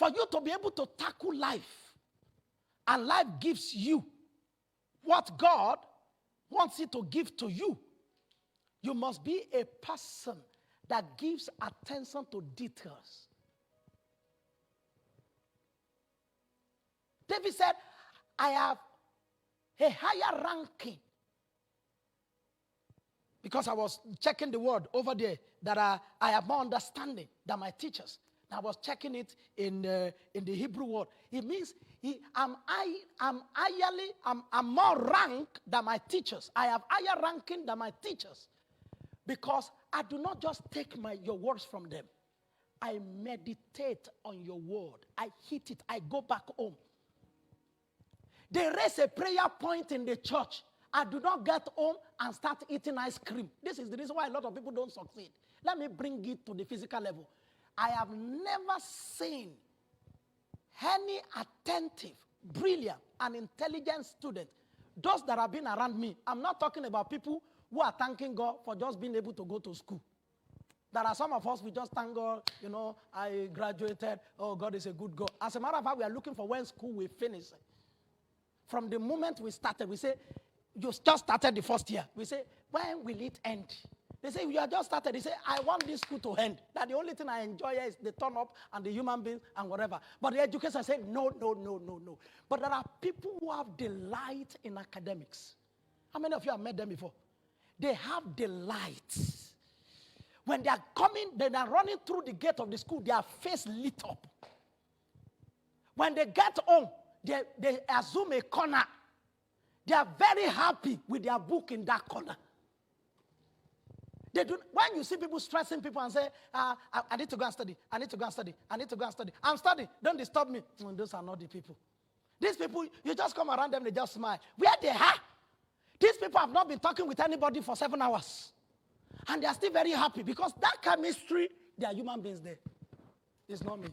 For you to be able to tackle life, and life gives you what God wants it to give to you, you must be a person that gives attention to details. David said, I have a higher ranking. Because I was checking the word over there that I have more understanding than my teachers. I was checking it in the Hebrew word. It means I'm more ranked than my teachers. I have higher ranking than my teachers. Because I do not just take your words from them. I meditate on your word. I hit it. I go back home. They raise a prayer point in the church. I do not get home and start eating ice cream. This is the reason why a lot of people don't succeed. Let me bring it to the physical level. I have never seen any attentive, brilliant, and intelligent student, those that have been around me. I'm not talking about people who are thanking God for just being able to go to school. There are some of us, we just thank God, I graduated. Oh, God is a good God. As a matter of fact, we are looking for when school will finish. From the moment we started, we say, you just started the first year. We say, when will it end? They say, you have just started. They say, I want this school to end. That the only thing I enjoy is the turn up and the human beings and whatever. But the education say, no. But there are people who have delight in academics. How many of you have met them before? They have delight. When they are coming, they are running through the gate of the school, their face lit up. When they get home, they assume a corner. They are very happy with their book in that corner. They do. When you see people stressing people and say, I need to go and study, I need to go and study, I need to go and study. I'm studying, don't disturb me. Those are not the people. These people, you just come around them, they just smile. Where they are? These people have not been talking with anybody for 7 hours. And they are still very happy because that chemistry, they are human beings there. It's not me.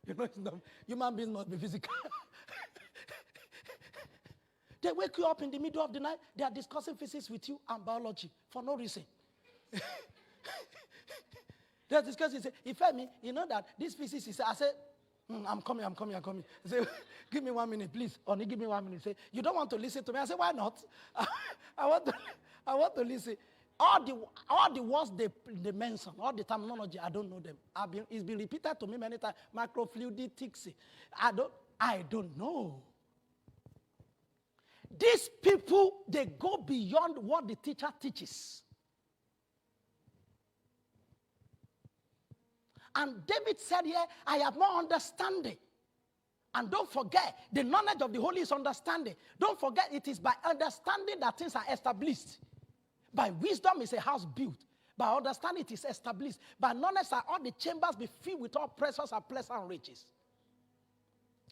It's not, human beings must be physical. They wake you up in the middle of the night. They are discussing physics with you and biology for no reason. They're discussing. If I mean, you know that this physics is. I said, I'm coming. I say, give me 1 minute, please. Only give me 1 minute. Say, you don't want to listen to me. I say, why not? I want to listen. All the words they mention, all the terminology, I don't know them. It's been repeated to me many times. Microfluidics. I don't know. These people, they go beyond what the teacher teaches. And David said here, I have more understanding. And don't forget, the knowledge of the Holy is understanding. Don't forget, it is by understanding that things are established. By wisdom is a house built. By understanding it is established. By knowledge are all the chambers be filled with all precious and pleasant riches.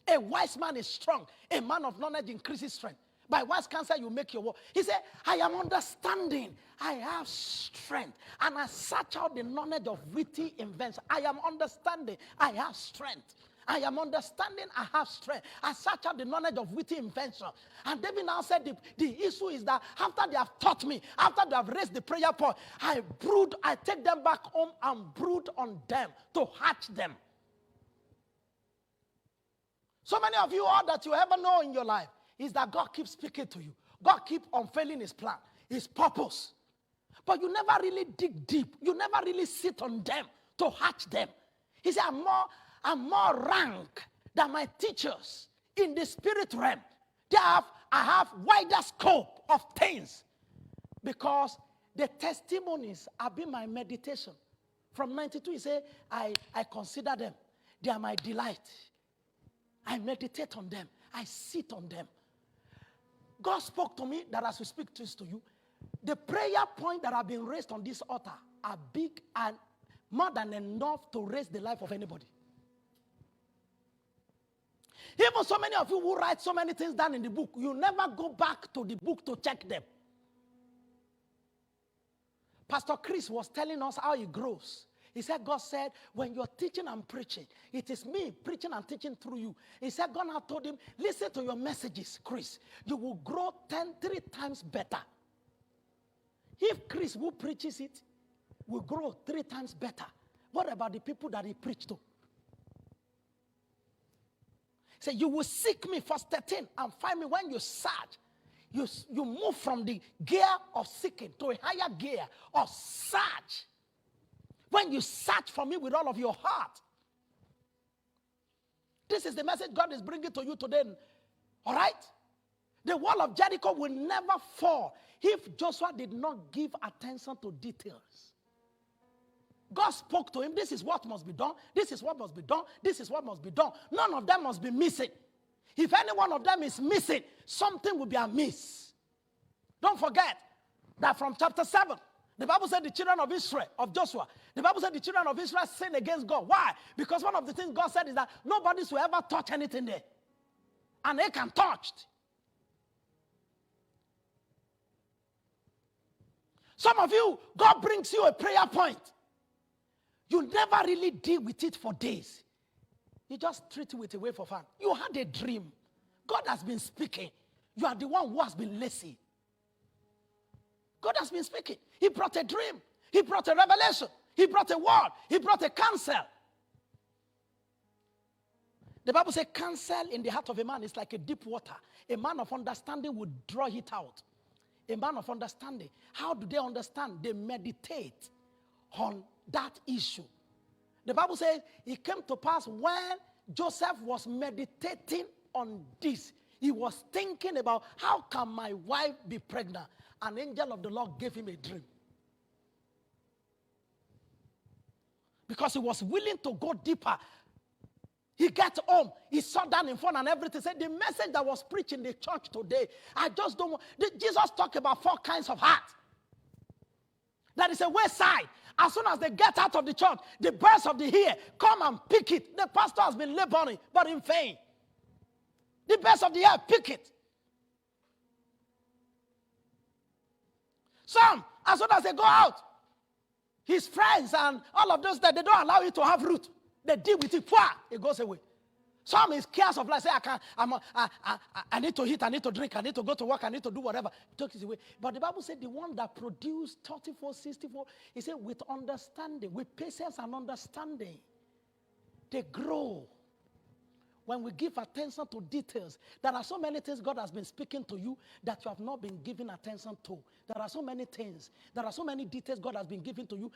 A wise man is strong. A man of knowledge increases strength. By wise counsel you make your work. He said, I am understanding. I have strength. And I search out the knowledge of witty invention. I am understanding. I have strength. I am understanding. I have strength. I search out the knowledge of witty invention. And David now said the issue is that after they have taught me, after they have raised the prayer point, I take them back home and brood on them to hatch them. So many of you, all that you ever know in your life is that God keeps speaking to you. God keeps unfailing his plan, his purpose. But you never really dig deep. You never really sit on them to hatch them. He said, I'm more ranked than my teachers in the spirit realm. I have wider scope of things because the testimonies have been my meditation. From 92, he said, I consider them. They are my delight. I meditate on them. I sit on them. God spoke to me that as we speak this to you, the prayer points that have been raised on this altar are big and more than enough to raise the life of anybody. Even so many of you who write so many things down in the book, you never go back to the book to check them. Pastor Chris was telling us how he grows. He said, God said, when you're teaching and preaching, it is me preaching and teaching through you. He said, God had told him, listen to your messages, Chris. You will grow 3 times better. If Chris, who preaches it, will grow 3 times better, what about the people that he preached to? Say, you will seek me, verse 13, and find me when you search. You move from the gear of seeking to a higher gear of search. When you search for me with all of your heart. This is the message God is bringing to you today. All right? The wall of Jericho will never fall if Joshua did not give attention to details. God spoke to him, this is what must be done, this is what must be done, this is what must be done. None of them must be missing. If any one of them is missing, something will be amiss. Don't forget that from chapter 7, the Bible said the children of Israel, of Joshua, the Bible said the children of Israel sinned against God. Why? Because one of the things God said is that nobody will ever touch anything there. And they can touch it. Some of you, God brings you a prayer point. You never really deal with it for days. You just treat it with a wave of hand. You had a dream. God has been speaking. You are the one who has been lazy. God has been speaking. He brought a dream. He brought a revelation. He brought a word. He brought a counsel. The Bible says counsel in the heart of a man is like a deep water. A man of understanding would draw it out. A man of understanding. How do they understand? They meditate on that issue. The Bible says it came to pass when Joseph was meditating on this. He was thinking about how can my wife be pregnant? An angel of the Lord gave him a dream. Because he was willing to go deeper. He got home. He sat down in front and everything. Said the message that was preached in the church today, I just don't want. Jesus talked about 4 kinds of heart. That is a wayside. As soon as they get out of the church, the birds of the air come and pick it. The pastor has been laboring, but in vain. The birds of the air pick it. Some, as soon as they go out, his friends and all of those that they don't allow it to have root. They deal with it. It goes away. Some is cares of life. Say, I need to eat, I need to drink, I need to go to work, I need to do whatever. Take it away. But the Bible said the one that produced 34, 64, he said with understanding, with patience and understanding, they grow. When we give attention to details, there are so many things God has been speaking to you that you have not been giving attention to. There are so many things, there are so many details God has been giving to you